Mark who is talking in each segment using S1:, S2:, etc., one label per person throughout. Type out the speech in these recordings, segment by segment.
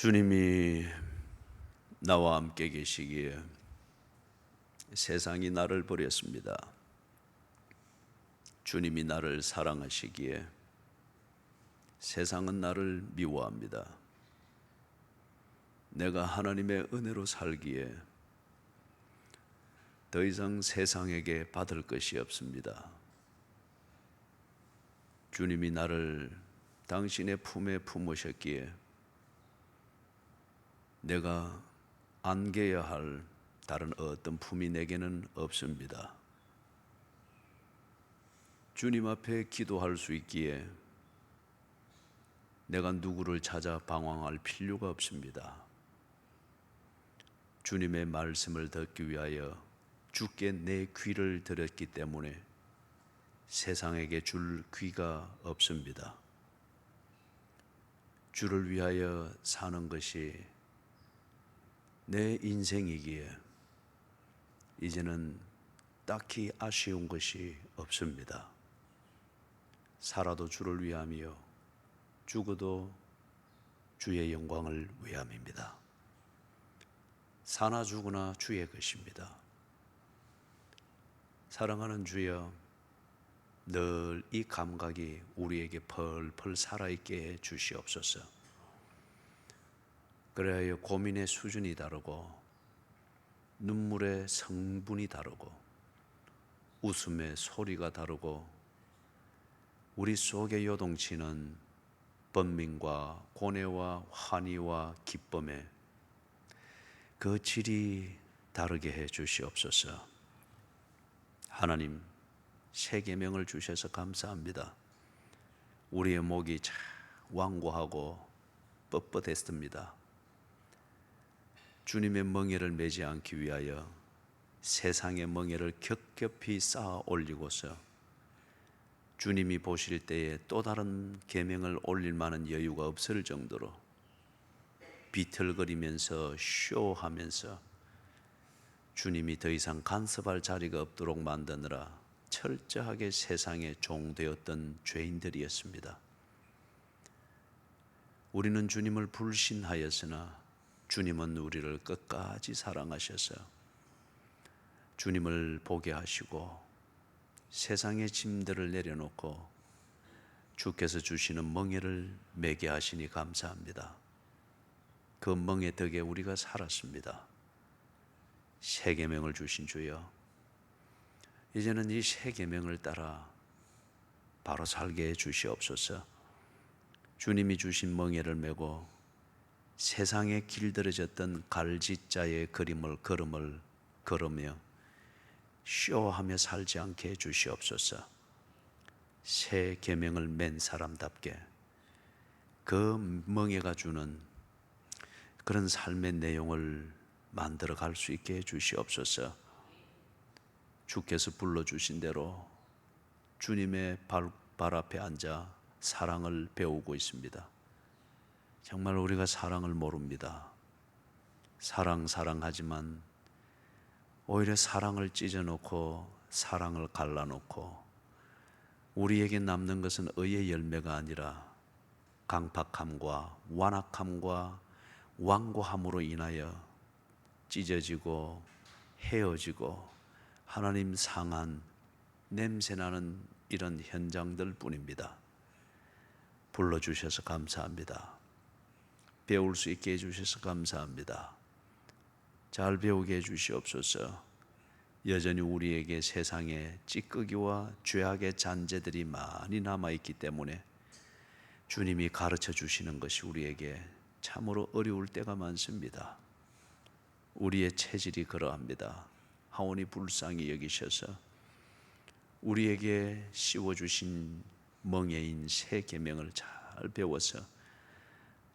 S1: 주님이 나와 함께 계시기에 세상이 나를 버렸습니다. 주님이 나를 사랑하시기에 세상은 나를 미워합니다. 내가 하나님의 은혜로 살기에 더 이상 세상에게 받을 것이 없습니다. 주님이 나를 당신의 품에 품으셨기에 내가 안겨야 할 다른 어떤 품이 내게는 없습니다. 주님 앞에 기도할 수 있기에 내가 누구를 찾아 방황할 필요가 없습니다. 주님의 말씀을 듣기 위하여 주께 내 귀를 들였기 때문에 세상에게 줄 귀가 없습니다. 주를 위하여 사는 것이 내 인생이기에 이제는 딱히 아쉬운 것이 없습니다. 살아도 주를 위함이요 죽어도 주의 영광을 위함입니다. 사나 죽으나 주의 것입니다. 사랑하는 주여, 늘 이 감각이 우리에게 펄펄 살아있게 해 주시옵소서. 그래야 고민의 수준이 다르고 눈물의 성분이 다르고 웃음의 소리가 다르고 우리 속에 요동치는 번민과 고뇌와 환희와 기쁨의 그 질이 다르게 해 주시옵소서. 하나님, 새 계명을 주셔서 감사합니다. 우리의 목이 참 완고하고 뻣뻣했습니다. 주님의 멍에를 매지 않기 위하여 세상의 멍에를 겹겹이 쌓아 올리고서 주님이 보실 때에 또 다른 계명을 올릴 만한 여유가 없을 정도로 비틀거리면서 쇼하면서 주님이 더 이상 간섭할 자리가 없도록 만드느라 철저하게 세상의 종되었던 죄인들이었습니다. 우리는 주님을 불신하였으나 주님은 우리를 끝까지 사랑하셔서 주님을 보게 하시고 세상의 짐들을 내려놓고 주께서 주시는 멍에를 매게 하시니 감사합니다. 그 멍에 덕에 우리가 살았습니다. 새 계명을 주신 주여, 이제는 이 새 계명을 따라 바로 살게 해 주시옵소서. 주님이 주신 멍에를 메고 세상에 길들여졌던 갈짓자의 걸음을 걸으며 쇼하며 살지 않게 해 주시옵소서. 새 계명을 맨 사람답게 그 멍에가 주는 그런 삶의 내용을 만들어 갈 수 있게 해 주시옵소서. 주께서 불러주신 대로 주님의 발 앞에 앉아 사랑을 배우고 있습니다. 정말 우리가 사랑을 모릅니다. 사랑하지만 오히려 사랑을 찢어놓고 사랑을 갈라놓고 우리에게 남는 것은 의의 열매가 아니라 강팍함과 완악함과 완고함으로 인하여 찢어지고 헤어지고 하나님 상한 냄새나는 이런 현장들 뿐입니다. 불러주셔서 감사합니다. 배울 수 있게 해주셔서 감사합니다. 잘 배우게 해주시옵소서. 여전히 우리에게 세상에 찌꺼기와 죄악의 잔재들이 많이 남아있기 때문에 주님이 가르쳐 주시는 것이 우리에게 참으로 어려울 때가 많습니다. 우리의 체질이 그러합니다. 하오니 불쌍히 여기셔서 우리에게 씌워주신 멍에인 새 계명을 잘 배워서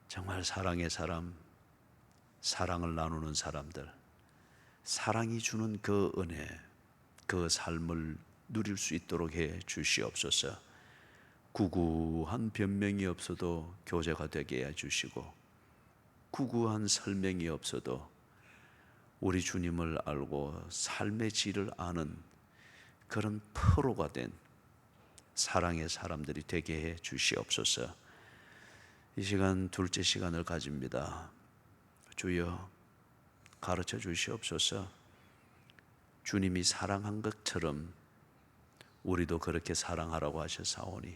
S1: 정말 사랑의 사람, 사랑을 나누는 사람들, 사랑이 주는 그 은혜, 그 삶을 누릴 수 있도록 해 주시옵소서. 구구한 변명이 없어도 교제가 되게 해 주시고 구구한 설명이 없어도 우리 주님을 알고 삶의 질을 아는 그런 프로가 된 사랑의 사람들이 되게 해 주시옵소서. 이 시간 둘째 시간을 가집니다. 주여 가르쳐 주시옵소서. 주님이 사랑한 것처럼 우리도 그렇게 사랑하라고 하셨사오니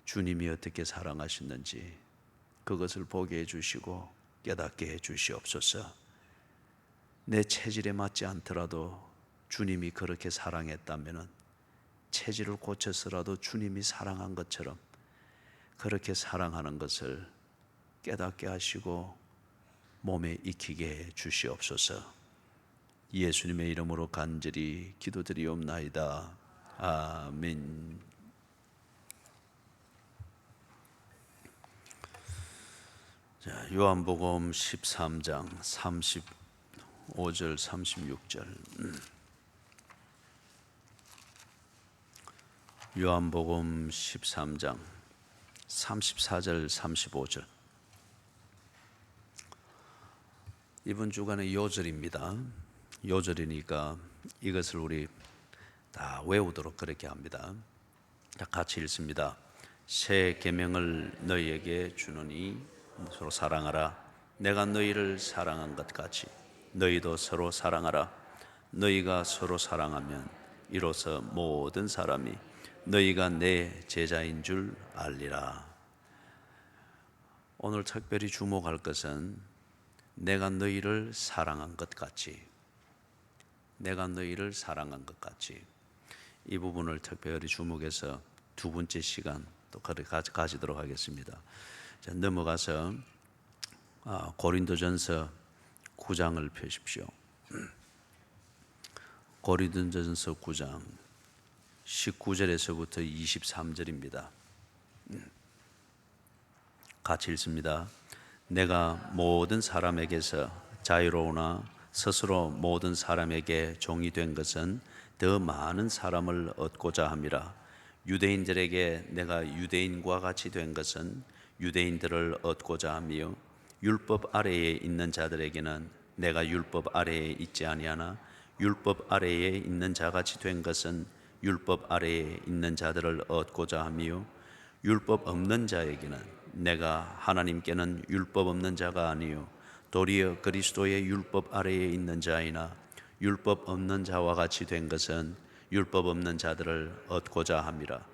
S1: 주님이 어떻게 사랑하셨는지 그것을 보게 해주시고 깨닫게 해주시옵소서. 내 체질에 맞지 않더라도 주님이 그렇게 사랑했다면 체질을 고쳐서라도 주님이 사랑한 것처럼 그렇게 사랑하는 것을 깨닫게 하시고 몸에 익히게 해 주시옵소서. 예수님의 이름으로 간절히 기도드리옵나이다. 아멘. 자, 요한복음 13장 35절 36절. 요한복음 13장 34절 35절. 이번 주간의 요절입니다. 요절이니까 이것을 우리 다 외우도록 그렇게 합니다. 자, 같이 읽습니다. 새 계명을 너희에게 주노니 서로 사랑하라. 내가 너희를 사랑한 것 같이 너희도 서로 사랑하라. 너희가 서로 사랑하면 이로써 모든 사람이 너희가 내 제자인 줄 알리라. 오늘 특별히 주목할 것은 내가 너희를 사랑한 것 같이, 내가 너희를 사랑한 것 같이, 이 부분을 특별히 주목해서 두 번째 시간 또 가지도록 하겠습니다. 자, 넘어가서 고린도전서 9장을 펴십시오. 고린도전서 9장 19절에서부터 23절입니다. 같이 읽습니다. 내가 모든 사람에게서 자유로우나 스스로 모든 사람에게 종이 된 것은 더 많은 사람을 얻고자 함이라. 유대인들에게 내가 유대인과 같이 된 것은 유대인들을 얻고자 하며 율법 아래에 있는 자들에게는 내가 율법 아래에 있지 아니하나 율법 아래에 있는 자같이 된 것은 율법 아래에 있는 자들을 얻고자 하며 율법 없는 자에게는 내가 하나님께는 율법 없는 자가 아니요 도리어 그리스도의 율법 아래에 있는 자이나 율법 없는 자와 같이 된 것은 율법 없는 자들을 얻고자 함이라.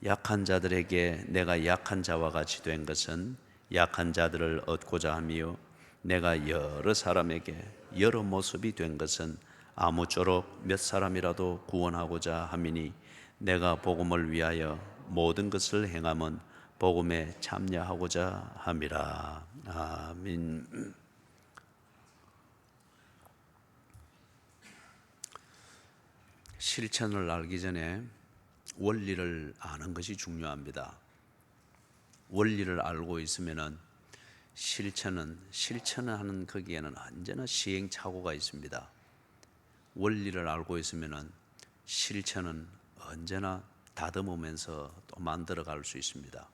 S1: 약한 자들에게 내가 약한 자와 같이 된 것은 약한 자들을 얻고자 하며 내가 여러 사람에게 여러 모습이 된 것은 아무쪼록 몇 사람이라도 구원하고자 함이니 내가 복음을 위하여 모든 것을 행함은 복음에 참여하고자 함이라. 아멘. 실천을 알기 전에 원리를 아는 것이 중요합니다. 원리를 알고 있으면은 실천하는 거기에는 언제나 시행착오가 있습니다. 원리를 알고 있으면은 실천은 언제나 다듬으면서 또 만들어갈 수 있습니다.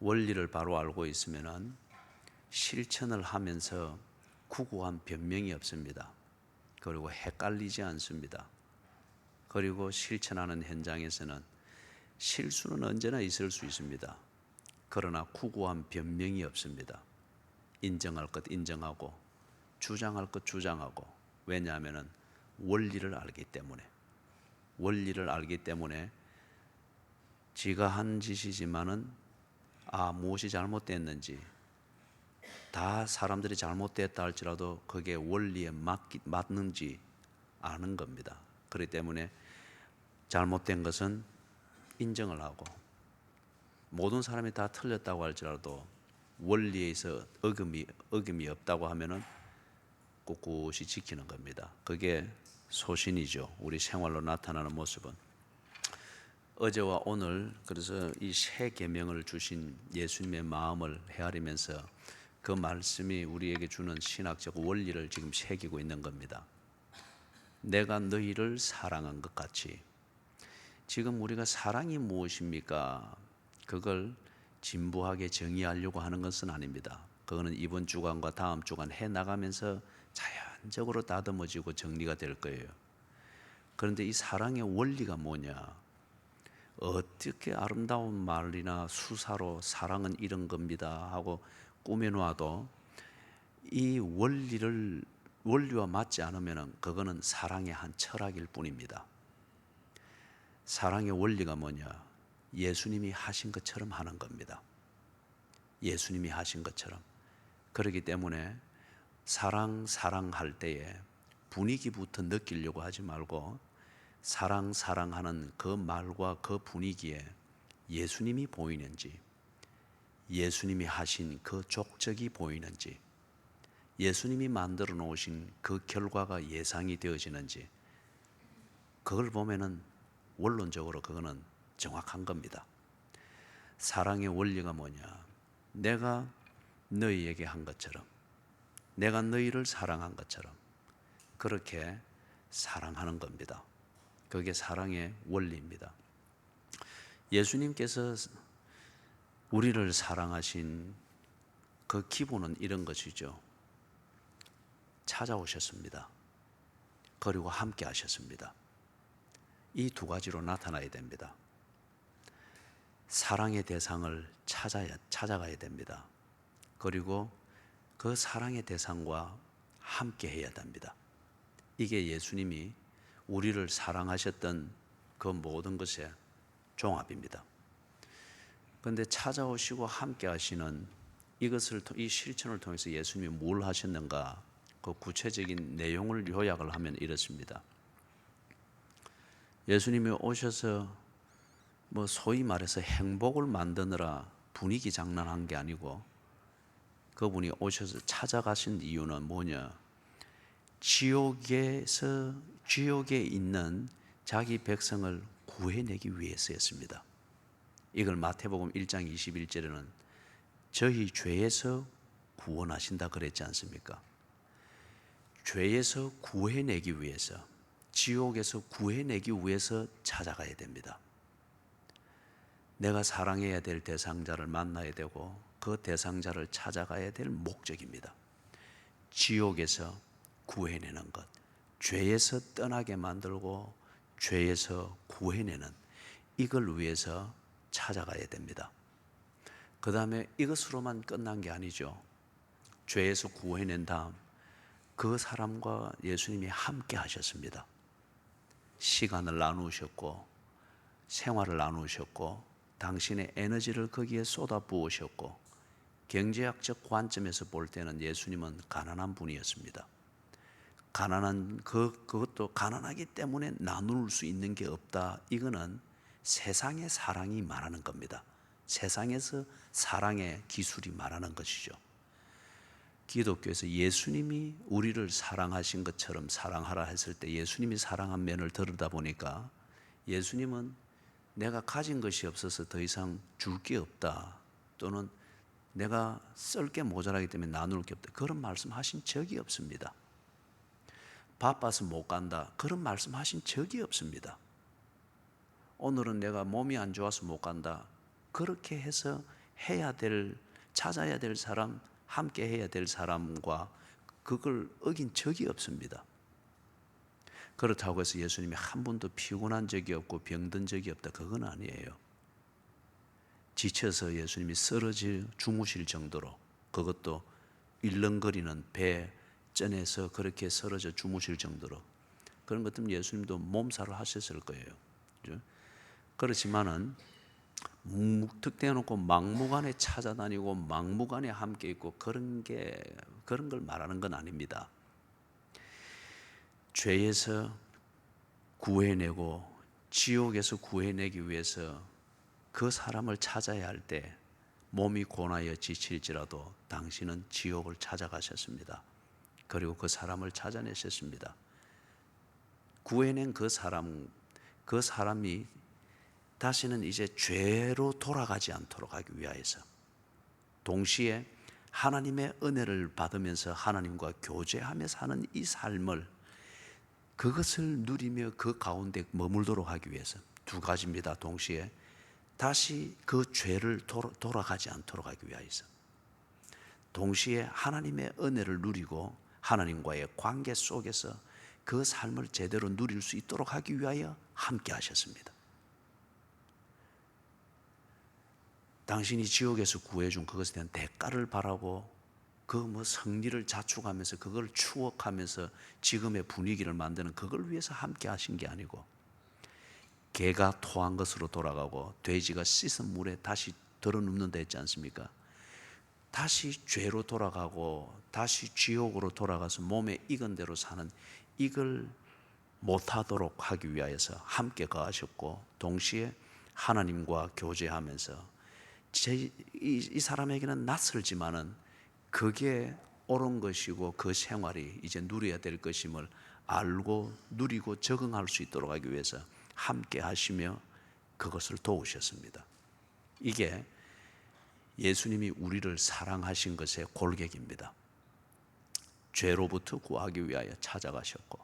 S1: 원리를 바로 알고 있으면은 실천을 하면서 구구한 변명이 없습니다. 그리고 헷갈리지 않습니다. 그리고 실천하는 현장에서는 실수는 언제나 있을 수 있습니다. 그러나 구구한 변명이 없습니다. 인정할 것 인정하고 주장할 것 주장하고, 왜냐하면 원리를 알기 때문에 지가 한 짓이지만은 무엇이 잘못됐는지, 다 사람들이 잘못됐다 할지라도 그게 원리에 맞는지 아는 겁니다. 그렇기 때문에 잘못된 것은 인정을 하고, 모든 사람이 다 틀렸다고 할지라도 원리에서 어김이 없다고 하면은 꿋꿋이 지키는 겁니다. 그게 소신이죠. 우리 생활로 나타나는 모습은. 어제와 오늘 그래서 이 새 계명을 주신 예수님의 마음을 헤아리면서 그 말씀이 우리에게 주는 신학적 원리를 지금 새기고 있는 겁니다. 내가 너희를 사랑한 것 같이. 지금 우리가 사랑이 무엇입니까? 그걸 진부하게 정의하려고 하는 것은 아닙니다. 그거는 이번 주간과 다음 주간 해나가면서 자연적으로 다듬어지고 정리가 될 거예요. 그런데 이 사랑의 원리가 뭐냐? 어떻게 아름다운 말이나 수사로 사랑은 이런 겁니다 하고 꾸며놓아도 이 원리와 맞지 않으면 그거는 사랑의 한 철학일 뿐입니다. 사랑의 원리가 뭐냐? 예수님이 하신 것처럼 하는 겁니다. 예수님이 하신 것처럼. 그렇기 때문에 사랑할 때에 분위기부터 느끼려고 하지 말고 사랑하는 그 말과 그 분위기에 예수님이 보이는지, 예수님이 하신 그 족적이 보이는지, 예수님이 만들어 놓으신 그 결과가 예상이 되어지는지, 그걸 보면은 원론적으로 그거는 정확한 겁니다. 사랑의 원리가 뭐냐? 내가 너희에게 한 것처럼, 내가 너희를 사랑한 것처럼 그렇게 사랑하는 겁니다. 그게 사랑의 원리입니다. 예수님께서 우리를 사랑하신 그 기본은 이런 것이죠. 찾아오셨습니다. 그리고 함께 하셨습니다. 이 두 가지로 나타나야 됩니다. 사랑의 대상을 찾아가야 됩니다. 그리고 그 사랑의 대상과 함께 해야 됩니다. 이게 예수님이 우리를 사랑하셨던 그 모든 것의 종합입니다. 그런데 찾아오시고 함께 하시는 이 실천을 통해서 예수님이 뭘 하셨는가? 그 구체적인 내용을 요약을 하면 이렇습니다. 예수님이 오셔서 소위 말해서 행복을 만드느라 분위기 장난한 게 아니고, 그분이 오셔서 찾아가신 이유는 뭐냐? 지옥에 있는 자기 백성을 구해내기 위해서였습니다. 이걸 마태복음 1장 21절에는 저희 죄에서 구원하신다 그랬지 않습니까? 죄에서 구해내기 위해서, 지옥에서 구해내기 위해서 찾아가야 됩니다. 내가 사랑해야 될 대상자를 만나야 되고 그 대상자를 찾아가야 될 목적입니다. 지옥에서 구해내는 것, 죄에서 떠나게 만들고 죄에서 구해내는, 이걸 위해서 찾아가야 됩니다. 그 다음에 이것으로만 끝난 게 아니죠. 죄에서 구해낸 다음 그 사람과 예수님이 함께 하셨습니다. 시간을 나누셨고 생활을 나누셨고 당신의 에너지를 거기에 쏟아 부으셨고, 경제학적 관점에서 볼 때는 예수님은 가난한 분이었습니다. 그것도 가난하기 때문에 나눌 수 있는 게 없다. 이거는 세상의 사랑이 말하는 겁니다. 세상에서 사랑의 기술이 말하는 것이죠. 기독교에서 예수님이 우리를 사랑하신 것처럼 사랑하라 했을 때 예수님이 사랑한 면을 들여다보니까 예수님은 내가 가진 것이 없어서 더 이상 줄 게 없다, 또는 내가 쓸 게 모자라기 때문에 나눌 게 없다, 그런 말씀하신 적이 없습니다. 바빠서 못 간다, 그런 말씀하신 적이 없습니다. 오늘은 내가 몸이 안 좋아서 못 간다, 그렇게 해서 찾아야 될 사람, 함께 해야 될 사람과 그걸 어긴 적이 없습니다. 그렇다고 해서 예수님이 한 번도 피곤한 적이 없고 병든 적이 없다, 그건 아니에요. 지쳐서 예수님이 쓰러져 주무실 정도로, 그것도 일렁거리는 배 전에서 그렇게 쓰러져 주무실 정도로, 그런 것들은 예수님도 몸살을 하셨을 거예요. 그렇죠? 그렇지만은 묵특대놓고 막무가내 찾아다니고 막무가내 함께 있고 그런 걸 말하는 건 아닙니다. 죄에서 구해내고 지옥에서 구해내기 위해서 그 사람을 찾아야 할 때 몸이 고나여 지칠지라도 당신은 지옥을 찾아가셨습니다. 그리고 그 사람을 찾아내셨습니다. 구해낸 그 사람이 다시는 이제 죄로 돌아가지 않도록 하기 위하여서, 동시에 하나님의 은혜를 받으면서 하나님과 교제하며 사는 이 삶을, 그것을 누리며 그 가운데 머물도록 하기 위해서 두 가지입니다. 동시에 다시 그 죄를 돌아가지 않도록 하기 위하여서, 동시에 하나님의 은혜를 누리고 하나님과의 관계 속에서 그 삶을 제대로 누릴 수 있도록 하기 위하여 함께 하셨습니다. 당신이 지옥에서 구해준 그것에 대한 대가를 바라고 그 뭐 승리를 자축하면서 그걸 추억하면서 지금의 분위기를 만드는 그걸 위해서 함께 하신 게 아니고, 개가 토한 것으로 돌아가고 돼지가 씻은 물에 다시 들어눕는다 했지 않습니까? 다시 죄로 돌아가고 다시 지옥으로 돌아가서 몸에 익은 대로 사는 이걸 못하도록 하기 위하여서 함께 거하셨고, 동시에 하나님과 교제하면서 이 사람에게는 낯설지만은 그게 옳은 것이고 그 생활이 이제 누려야 될 것임을 알고 누리고 적응할 수 있도록 하기 위해서 함께 하시며 그것을 도우셨습니다. 이게 예수님이 우리를 사랑하신 것의 골격입니다. 죄로부터 구하기 위하여 찾아가셨고,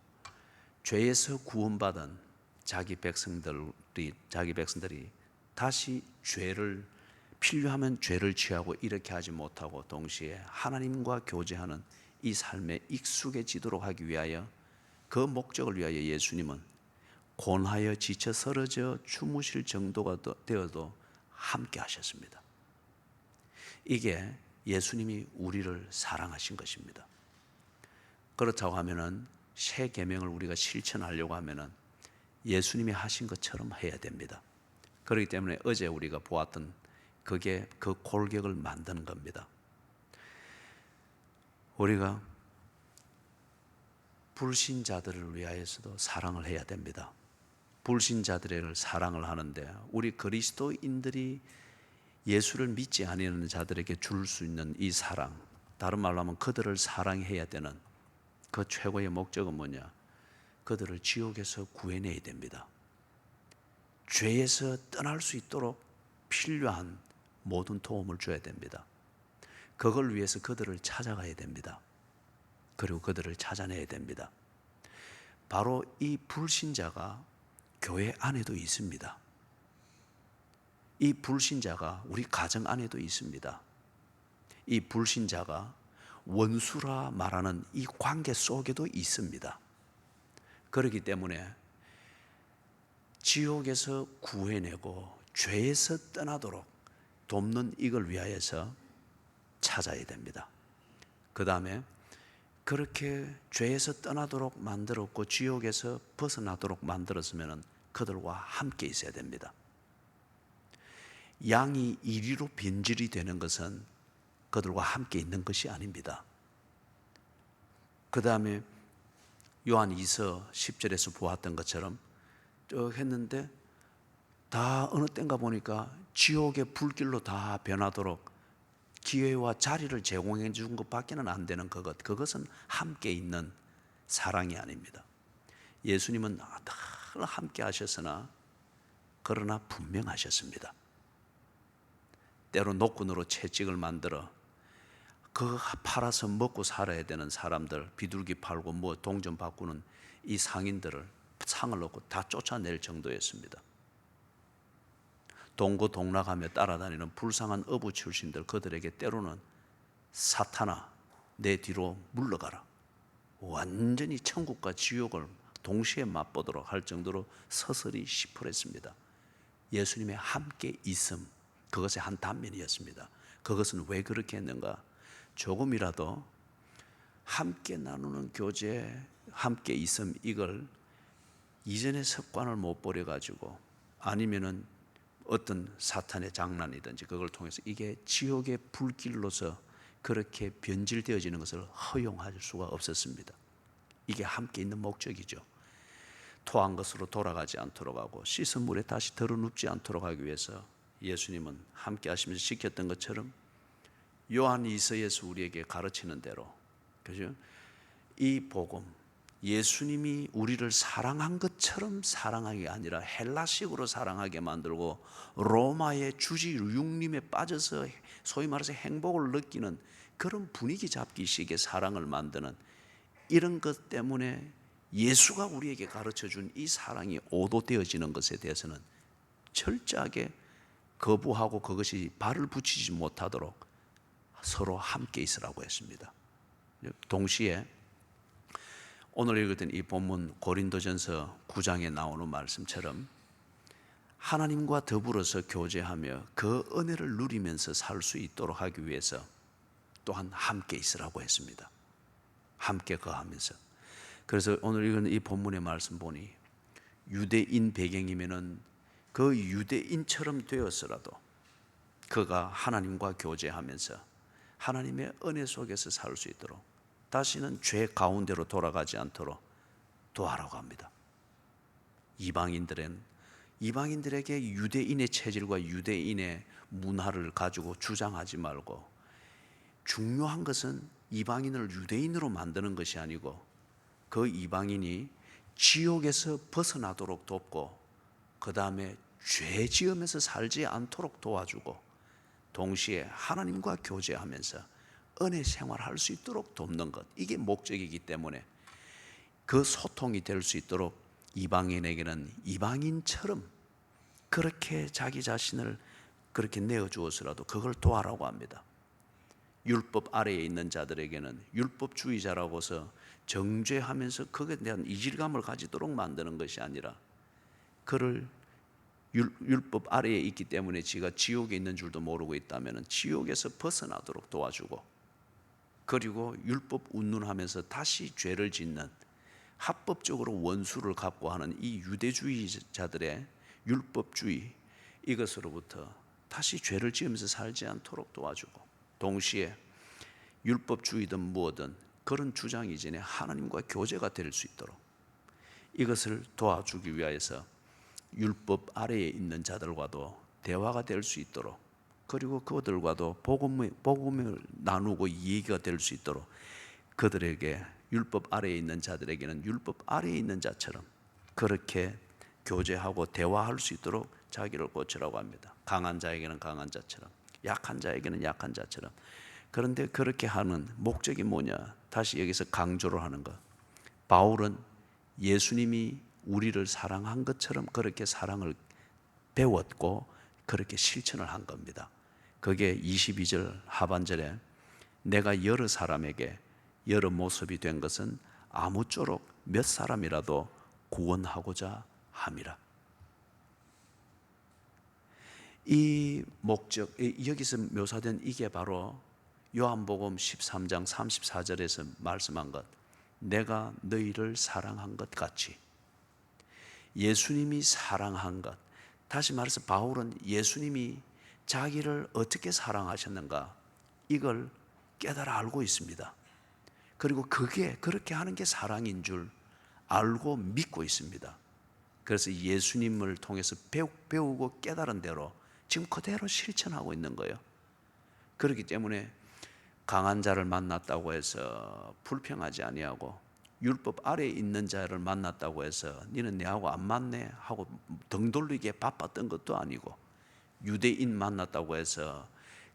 S1: 죄에서 구원받은 자기 백성들이 다시 죄를 필요하면 죄를 취하고 이렇게 하지 못하고, 동시에 하나님과 교제하는 이 삶에 익숙해지도록 하기 위하여, 그 목적을 위하여 예수님은 곤하여 지쳐 쓰러져 주무실 정도가 되어도 함께 하셨습니다. 이게 예수님이 우리를 사랑하신 것입니다. 그렇다고 하면은 새 계명을 우리가 실천하려고 하면은 예수님이 하신 것처럼 해야 됩니다. 그렇기 때문에 어제 우리가 보았던 그게 그 골격을 만드는 겁니다. 우리가 불신자들을 위하여서도 사랑을 해야 됩니다. 불신자들을 사랑을 하는데, 우리 그리스도인들이 예수를 믿지 아니하는 자들에게 줄 수 있는 이 사랑, 다른 말로 하면 그들을 사랑해야 되는 그 최고의 목적은 뭐냐? 그들을 지옥에서 구해내야 됩니다. 죄에서 떠날 수 있도록 필요한 모든 도움을 줘야 됩니다. 그걸 위해서 그들을 찾아가야 됩니다. 그리고 그들을 찾아내야 됩니다. 바로 이 불신자가 교회 안에도 있습니다. 이 불신자가 우리 가정 안에도 있습니다. 이 불신자가 원수라 말하는 이 관계 속에도 있습니다. 그렇기 때문에 지옥에서 구해내고 죄에서 떠나도록 돕는 이걸 위하여서 찾아야 됩니다. 그 다음에 그렇게 죄에서 떠나도록 만들었고 지옥에서 벗어나도록 만들었으면 그들과 함께 있어야 됩니다. 양이 이리로 변질이 되는 것은 그들과 함께 있는 것이 아닙니다. 그 다음에 요한 2서 10절에서 보았던 것처럼 했는데 다 어느 때인가 보니까 지옥의 불길로 다 변하도록 기회와 자리를 제공해 준 것밖에는 안 되는 그것은 함께 있는 사랑이 아닙니다. 예수님은 늘 함께 하셨으나 그러나 분명하셨습니다. 때로 노끈으로 채찍을 만들어 그 팔아서 먹고 살아야 되는 사람들, 비둘기 팔고 뭐 동전 바꾸는 이 상인들을 상을 얻고 다 쫓아낼 정도였습니다. 동고동락하며 따라다니는 불쌍한 어부 출신들, 그들에게 때로는 사탄아 내 뒤로 물러가라, 완전히 천국과 지옥을 동시에 맛보도록 할 정도로 서슬이 시풀했습니다. 예수님의 함께 있음, 그것의 한 단면이었습니다. 그것은 왜 그렇게 했는가? 조금이라도 함께 나누는 교제, 함께 있음, 이걸 이전의 습관을 못 버려가지고 아니면은 어떤 사탄의 장난이든지 그걸 통해서 이게 지옥의 불길로서 그렇게 변질되어지는 것을 허용할 수가 없었습니다. 이게 함께 있는 목적이죠. 토한 것으로 돌아가지 않도록 하고 씻은 물에 다시 들어눕지 않도록 하기 위해서 예수님은 함께 하시면서 지켰던 것처럼 요한 2서에서 우리에게 가르치는 대로, 그죠? 이 복음, 예수님이 우리를 사랑한 것처럼 사랑하게 아니라 헬라식으로 사랑하게 만들고 로마의 주지 육림에 빠져서 소위 말해서 행복을 느끼는 그런 분위기 잡기식의 사랑을 만드는 이런 것 때문에 예수가 우리에게 가르쳐준 이 사랑이 오도되어지는 것에 대해서는 철저하게 거부하고 그것이 발을 붙이지 못하도록 서로 함께 있으라고 했습니다. 동시에 오늘 읽었던 이 본문 고린도전서 9장에 나오는 말씀처럼 하나님과 더불어서 교제하며 그 은혜를 누리면서 살 수 있도록 하기 위해서, 또한 함께 있으라고 했습니다. 함께 거하면서. 그래서 오늘 이 본문의 말씀 보니 유대인 배경이면은 그 유대인처럼 되었으라도 그가 하나님과 교제하면서 하나님의 은혜 속에서 살 수 있도록 다시는 죄 가운데로 돌아가지 않도록 도와라고 합니다. 이방인들에게 유대인의 체질과 유대인의 문화를 가지고 주장하지 말고, 중요한 것은 이방인을 유대인으로 만드는 것이 아니고 그 이방인이 지옥에서 벗어나도록 돕고 그 다음에 죄 지으면서 살지 않도록 도와주고 동시에 하나님과 교제하면서 은혜 생활할 수 있도록 돕는 것, 이게 목적이기 때문에 그 소통이 될 수 있도록 이방인에게는 이방인처럼 그렇게 자기 자신을 그렇게 내어주어서라도 그걸 도와라고 합니다. 율법 아래에 있는 자들에게는 율법주의자라고서 정죄하면서 거기에 대한 이질감을 가지도록 만드는 것이 아니라 그를 율법 아래에 있기 때문에 지가 지옥에 있는 줄도 모르고 있다면 지옥에서 벗어나도록 도와주고, 그리고 율법 운운하면서 다시 죄를 짓는 합법적으로 원수를 갖고 하는 이 유대주의자들의 율법주의, 이것으로부터 다시 죄를 지으면서 살지 않도록 도와주고, 동시에 율법주의든 무엇든 그런 주장 이전에 하나님과 교제가 될 수 있도록 이것을 도와주기 위하여서 율법 아래에 있는 자들과도 대화가 될 수 있도록, 그리고 그들과도 복음을 나누고 얘기가 될 수 있도록 그들에게, 율법 아래에 있는 자들에게는 율법 아래에 있는 자처럼 그렇게 교제하고 대화할 수 있도록 자기를 고치라고 합니다. 강한 자에게는 강한 자처럼, 약한 자에게는 약한 자처럼. 그런데 그렇게 하는 목적이 뭐냐? 다시 여기서 강조를 하는 것. 바울은 예수님이 우리를 사랑한 것처럼 그렇게 사랑을 배웠고 그렇게 실천을 한 겁니다. 그게 22절 하반절에 내가 여러 사람에게 여러 모습이 된 것은 아무쪼록 몇 사람이라도 구원하고자 함이라. 이 목적, 여기서 묘사된 이게 바로 요한복음 13장 34절에서 말씀한 것, 내가 너희를 사랑한 것 같이 예수님이 사랑한 것. 다시 말해서 바울은 예수님이 자기를 어떻게 사랑하셨는가 이걸 깨달아 알고 있습니다. 그리고 그게 그렇게 하는 게 사랑인 줄 알고 믿고 있습니다. 그래서 예수님을 통해서 배우고 깨달은 대로 지금 그대로 실천하고 있는 거예요. 그렇기 때문에 강한 자를 만났다고 해서 불평하지 아니하고, 율법 아래에 있는 자를 만났다고 해서 너는 내하고 안 맞네 하고 등 돌리기에 바빴던 것도 아니고, 유대인 만났다고 해서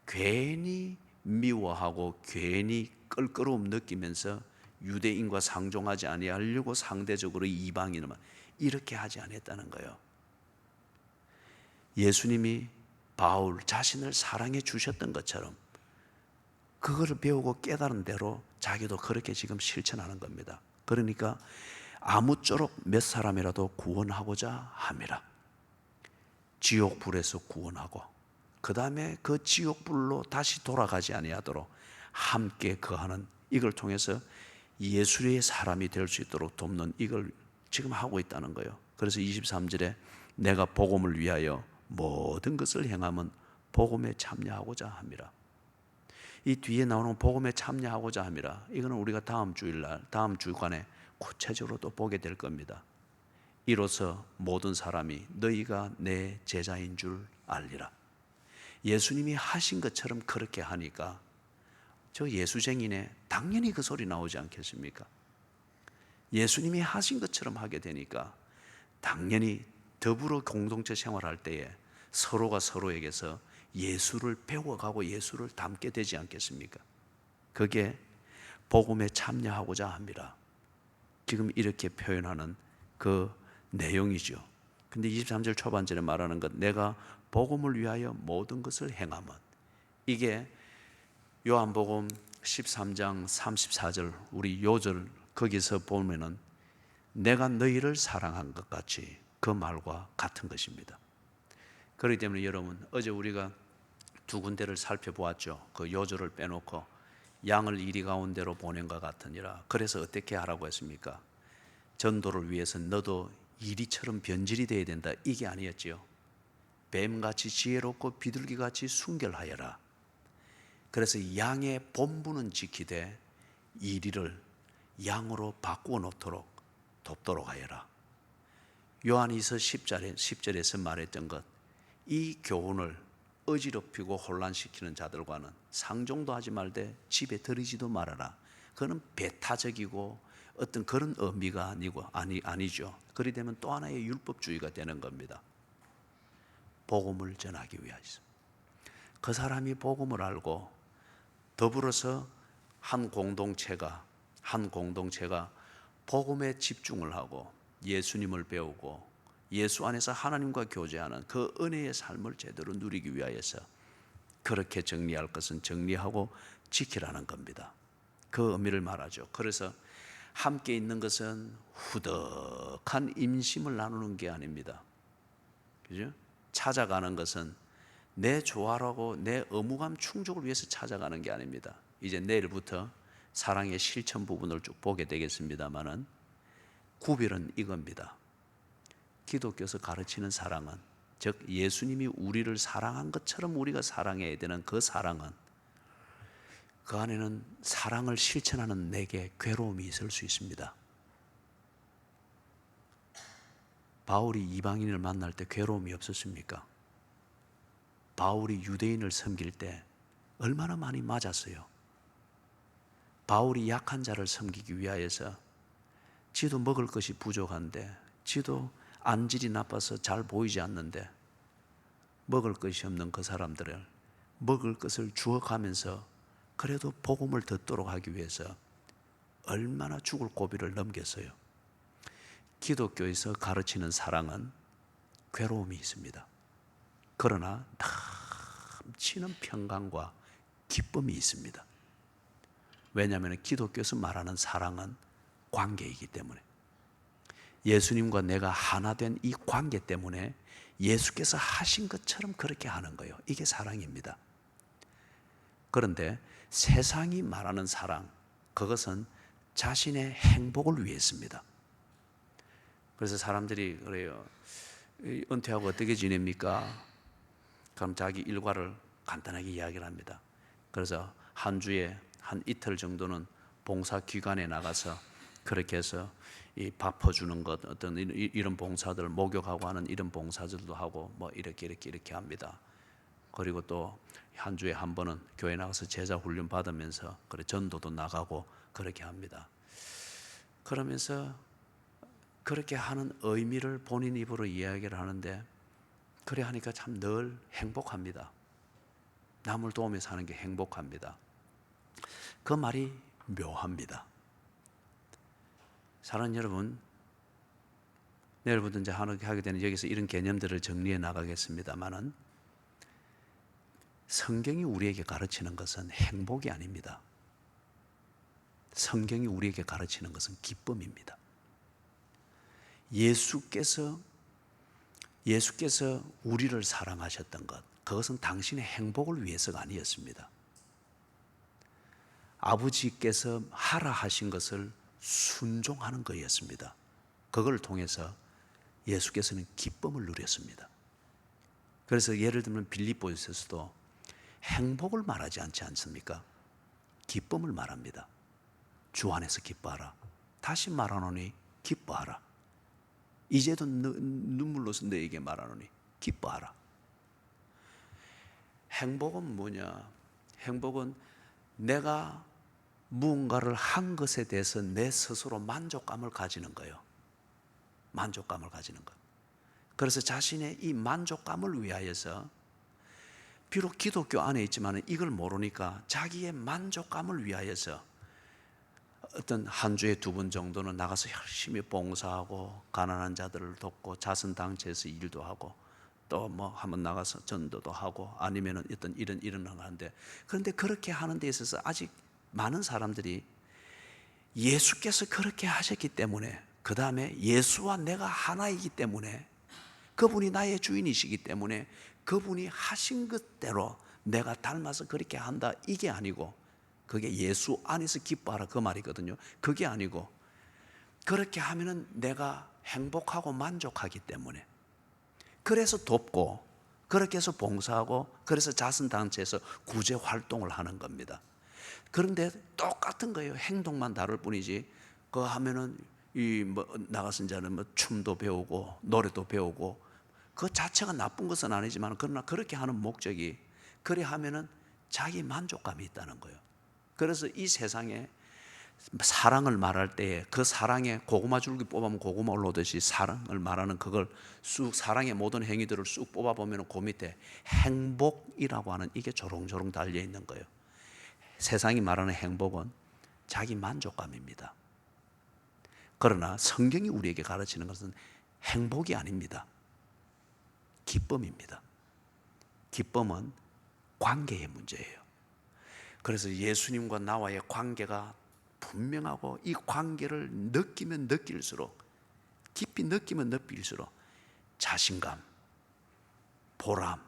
S1: 괜히 미워하고 괜히 껄끄러움 느끼면서 유대인과 상종하지 아니하려고 상대적으로 이방인만 이렇게 하지 않았다는 거예요. 예수님이 바울 자신을 사랑해 주셨던 것처럼 그거를 배우고 깨달은 대로 자기도 그렇게 지금 실천하는 겁니다. 그러니까 아무쪼록 몇 사람이라도 구원하고자 함이라. 지옥불에서 구원하고 그 다음에 그 지옥불로 다시 돌아가지 아니하도록 함께 거하는, 이걸 통해서 예수의 사람이 될 수 있도록 돕는, 이걸 지금 하고 있다는 거예요. 그래서 23절에 내가 복음을 위하여 모든 것을 행하면 복음에 참여하고자 함이라. 이 뒤에 나오는 복음에 참여하고자 함이라, 이거는 우리가 다음 주일날, 다음 주간에 구체적으로 또 보게 될 겁니다. 이로써 모든 사람이 너희가 내 제자인 줄 알리라. 예수님이 하신 것처럼 그렇게 하니까 저 예수쟁이네, 당연히 그 소리 나오지 않겠습니까? 예수님이 하신 것처럼 하게 되니까 당연히 더불어 공동체 생활할 때에 서로가 서로에게서 예수를 배워가고 예수를 닮게 되지 않겠습니까? 그게 복음에 참여하고자 합니다. 지금 이렇게 표현하는 그 내용이죠. 근데 23절 초반절에 말하는 것, 내가 복음을 위하여 모든 것을 행하면, 이게 요한복음 13장 34절 우리 요절 거기서 보면은 내가 너희를 사랑한 것 같이 그 말과 같은 것입니다. 그렇기 때문에 여러분, 어제 우리가 두 군데를 살펴보았죠. 그 요절을 빼놓고 양을 이리 가운데로 보낸 것 같으니라. 그래서 어떻게 하라고 했습니까? 전도를 위해서 너도 이리처럼 변질이 되어야 된다, 이게 아니었지요. 뱀같이 지혜롭고 비둘기같이 순결하여라. 그래서 양의 본분은 지키되 이리를 양으로 바꾸어 놓도록 돕도록 하여라. 요한이서 10절에서 말했던 것, 이 교훈을 어지럽히고 혼란시키는 자들과는 상종도 하지 말되 집에 들이지도 말아라. 그거는 배타적이고 어떤 그런 의미가 아니죠. 그리 되면 또 하나의 율법주의가 되는 겁니다. 복음을 전하기 위하여서 그 사람이 복음을 알고 더불어서 한 공동체가 복음에 집중을 하고 예수님을 배우고 예수 안에서 하나님과 교제하는 그 은혜의 삶을 제대로 누리기 위하여서 그렇게 정리할 것은 정리하고 지키라는 겁니다. 그 의미를 말하죠. 그래서 함께 있는 것은 후덕한 임심을 나누는 게 아닙니다. 그죠? 찾아가는 것은 내 조화라고 내 의무감 충족을 위해서 찾아가는 게 아닙니다. 이제 내일부터 사랑의 실천 부분을 쭉 보게 되겠습니다만은 구별은 이겁니다. 기독교에서 가르치는 사랑은, 즉 예수님이 우리를 사랑한 것처럼 우리가 사랑해야 되는 그 사랑은, 그 안에는 사랑을 실천하는 내게 괴로움이 있을 수 있습니다. 바울이 이방인을 만날 때 괴로움이 없었습니까? 바울이 유대인을 섬길 때 얼마나 많이 맞았어요. 바울이 약한 자를 섬기기 위하여서 지도 먹을 것이 부족한데, 지도 안질이 나빠서 잘 보이지 않는데 먹을 것이 없는 그 사람들을 먹을 것을 주어가면서 그래도 복음을 듣도록 하기 위해서 얼마나 죽을 고비를 넘겼어요. 기독교에서 가르치는 사랑은 괴로움이 있습니다. 그러나 넘치는 평강과 기쁨이 있습니다. 왜냐하면 기독교에서 말하는 사랑은 관계이기 때문에, 예수님과 내가 하나 된 이 관계 때문에 예수께서 하신 것처럼 그렇게 하는 거예요. 이게 사랑입니다. 그런데 세상이 말하는 사랑, 그것은 자신의 행복을 위해서입니다. 그래서 사람들이 그래요. 은퇴하고 어떻게 지냅니까? 그럼 자기 일과를 간단하게 이야기를 합니다. 그래서 한 주에 한 이틀 정도는 봉사기관에 나가서 그렇게 해서 이 밥 퍼주는 것, 어떤 이런 봉사들, 목욕하고 하는 이런 봉사들도 하고 뭐 이렇게 합니다. 그리고 또 한 주에 한 번은 교회 나가서 제자 훈련 받으면서 그래 전도도 나가고 그렇게 합니다. 그러면서 그렇게 하는 의미를 본인 입으로 이야기를 하는데, 그래 하니까 참 늘 행복합니다. 남을 도우면서 하는 게 행복합니다. 그 말이 묘합니다. 사랑하는 여러분, 내일부터 이제 하게 되는 여기서 이런 개념들을 정리해 나가겠습니다만은, 성경이 우리에게 가르치는 것은 행복이 아닙니다. 성경이 우리에게 가르치는 것은 기쁨입니다. 예수께서 우리를 사랑하셨던 것, 그것은 당신의 행복을 위해서가 아니었습니다. 아버지께서 하라 하신 것을 순종하는 거였습니다. 그걸 통해서 예수께서는 기쁨을 누렸습니다. 그래서 예를 들면 빌립보에서도 행복을 말하지 않지 않습니까? 기쁨을 말합니다. 주 안에서 기뻐하라. 다시 말하노니 기뻐하라. 이제도 눈물로서 너에게 말하노니 기뻐하라. 행복은 뭐냐? 행복은 내가 무언가를 한 것에 대해서 내 스스로 만족감을 가지는 거예요. 만족감을 가지는 것. 그래서 자신의 이 만족감을 위하여서, 비록 기독교 안에 있지만 이걸 모르니까 자기의 만족감을 위하여서 어떤 한 주에 2번 정도는 나가서 열심히 봉사하고 가난한 자들을 돕고 자선단체에서 일도 하고 또 뭐 한번 나가서 전도도 하고 아니면은 어떤 이런 하는데, 그런데 그렇게 하는 데 있어서 아직 많은 사람들이 예수께서 그렇게 하셨기 때문에, 그 다음에 예수와 내가 하나이기 때문에, 그분이 나의 주인이시기 때문에 그분이 하신 것대로 내가 닮아서 그렇게 한다, 이게 아니고 그게 예수 안에서 기뻐하라 그 말이거든요. 그게 아니고 그렇게 하면은 내가 행복하고 만족하기 때문에, 그래서 돕고, 그렇게 해서 봉사하고, 그래서 자선단체에서 구제 활동을 하는 겁니다. 그런데 똑같은 거예요. 행동만 다를 뿐이지. 그거 하면은 나가서 이제는 뭐 춤도 배우고 노래도 배우고, 그 자체가 나쁜 것은 아니지만, 그러나 그렇게 하는 목적이, 그래 하면은 자기 만족감이 있다는 거예요. 그래서 이 세상에 사랑을 말할 때에 그 사랑에 고구마 줄기 뽑아보면 고구마 올라오듯이 사랑을 말하는 그걸 쑥, 사랑의 모든 행위들을 쑥 뽑아보면 그 밑에 행복이라고 하는 이게 조롱조롱 달려 있는 거예요. 세상이 말하는 행복은 자기 만족감입니다. 그러나 성경이 우리에게 가르치는 것은 행복이 아닙니다. 기쁨입니다. 기쁨은 관계의 문제예요. 그래서 예수님과 나와의 관계가 분명하고, 이 관계를 느끼면 느낄수록, 깊이 느끼면 느낄수록 자신감, 보람,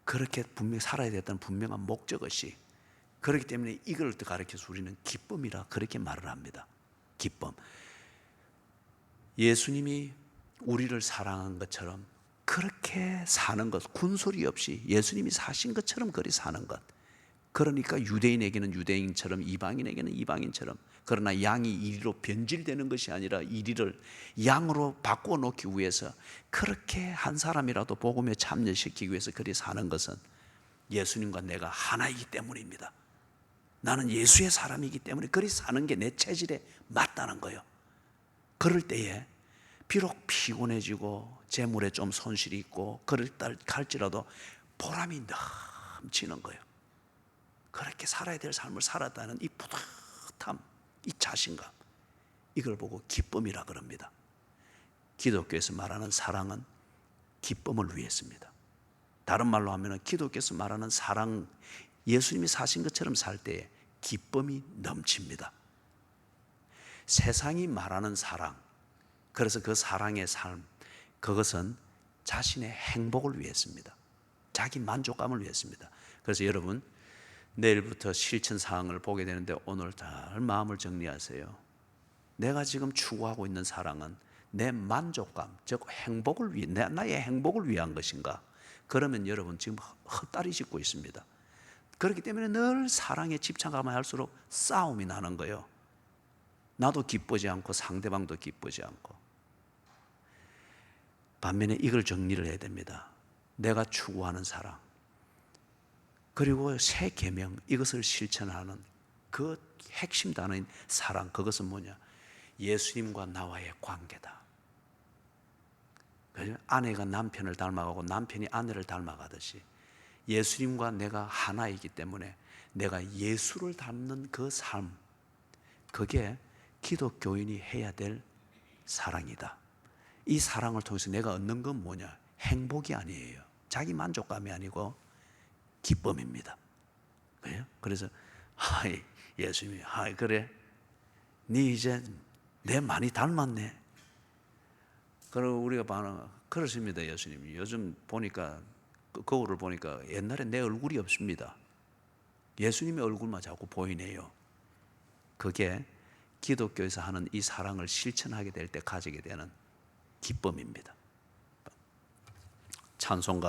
S1: 그렇게 분명히 살아야 되겠다는 분명한 목적의식, 그렇기 때문에 이걸 가르쳐서 우리는 기쁨이라 그렇게 말을 합니다. 기쁨. 예수님이 우리를 사랑한 것처럼 그렇게 사는 것, 군소리 없이 예수님이 사신 것처럼 그리 사는 것. 그러니까 유대인에게는 유대인처럼, 이방인에게는 이방인처럼, 그러나 양이 이리로 변질되는 것이 아니라 이리를 양으로 바꾸어 놓기 위해서 그렇게 한 사람이라도 복음에 참여시키기 위해서 그리 사는 것은 예수님과 내가 하나이기 때문입니다. 나는 예수의 사람이기 때문에 그리 사는 게 내 체질에 맞다는 거예요. 그럴 때에 비록 피곤해지고 재물에 좀 손실이 있고 그럴지라도 보람이 넘치는 거예요. 그렇게 살아야 될 삶을 살았다는 이 뿌듯함, 이 자신감, 이걸 보고 기쁨이라 그럽니다. 기독교에서 말하는 사랑은 기쁨을 위해서입니다. 다른 말로 하면 기독교에서 말하는 사랑, 예수님이 사신 것처럼 살 때에 기쁨이 넘칩니다. 세상이 말하는 사랑, 그래서 그 사랑의 삶, 그것은 자신의 행복을 위해서입니다. 자기 만족감을 위해서입니다. 그래서 여러분, 내일부터 실천 사항을 보게 되는데 오늘 잘 마음을 정리하세요. 내가 지금 추구하고 있는 사랑은 내 만족감, 즉 행복을 위해, 나의 행복을 위한 것인가? 그러면 여러분 지금 헛다리 짚고 있습니다. 그렇기 때문에 늘 사랑에 집착하면 할수록 싸움이 나는 거예요. 나도 기쁘지 않고 상대방도 기쁘지 않고. 반면에 이걸 정리를 해야 됩니다. 내가 추구하는 사랑, 그리고 새 계명, 이것을 실천하는 그 핵심 단어인 사랑, 그것은 뭐냐? 예수님과 나와의 관계다. 아내가 남편을 닮아가고 남편이 아내를 닮아가듯이 예수님과 내가 하나이기 때문에 내가 예수를 닮는 그 삶, 그게 기독교인이 해야 될 사랑이다. 이 사랑을 통해서 내가 얻는 건 뭐냐? 행복이 아니에요. 자기 만족감이 아니고 기쁨입니다. 그래서 예수님이 그래, 네 이제 내 많이 닮았네. 그리고 우리가 그렇습니다. 예수님이 요즘 보니까 거울을 보니까 옛날에 내 얼굴이 없습니다. 예수님의 얼굴만 자꾸 보이네요. 그게 기독교에서 하는 이 사랑을 실천하게 될 때 가지게 되는 기쁨입니다. 찬송가